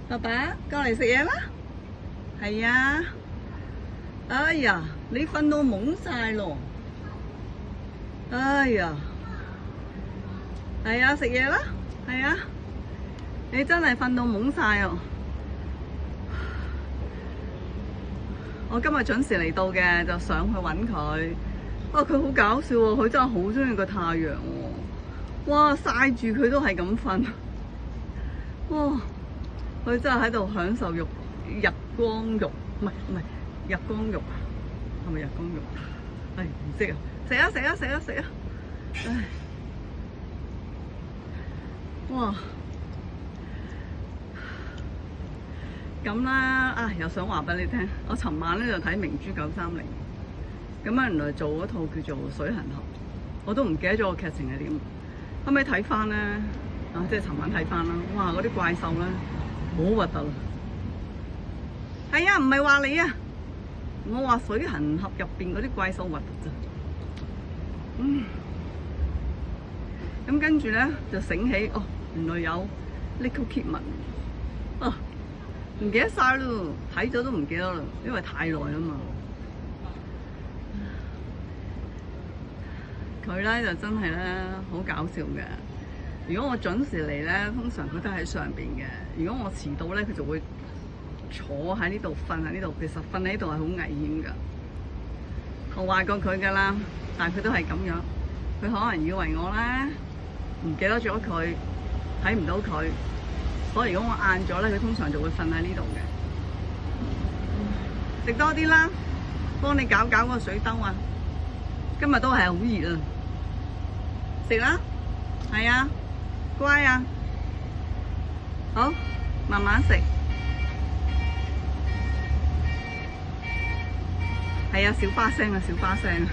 爸爸，過嚟食嘢啦。係啊。哎呀，你瞓到懵晒咯。哎呀，係啊，食嘢啦。係啊，你真係瞓到懵晒哦。我今日準時嚟到嘅，就上去揾佢。哇，佢好搞笑喎，佢真係好中意個太陽喎。哇，曬住佢都係咁瞓。哇，佢真係喺度享受日光浴，唔係日光浴啊？係咪日光浴？唉，唔識啊！食啊食啊食啊食啊！唉，哇！咁啦，啊又想話俾你聽，我尋晚咧就睇明珠930，咁啊原來做嗰套叫做《水行俠》，我都唔記得咗個劇情係點。後尾睇翻咧，即係尋晚睇翻啦，哇！嗰啲怪獸咧好核突啊！係啊，唔係話你啊，我話《水行俠》入邊嗰啲怪獸核突咋。咁跟住咧就醒起，哦，原來有 Nicole Kidman，啊，唔記得晒咯，睇咗都唔記得啦，因為太耐啦嘛。佢咧就真係咧好搞笑嘅。如果我準時嚟咧，通常佢都喺上邊嘅。如果我遲到咧，佢就會坐喺呢度瞓喺呢度。其實瞓喺呢度係好危險㗎。我話過佢㗎啦，但係佢都係咁樣。佢可能以為我咧唔記得咗佢，睇唔到佢。所以如果我晏咗咧，佢通常就會瞓喺呢度嘅。食多啲啦，幫你搞搞個水兜啊！今日都係好熱啊！食啦，係啊，乖啊，好，慢慢食。係啊，小花聲啊，小花聲啊！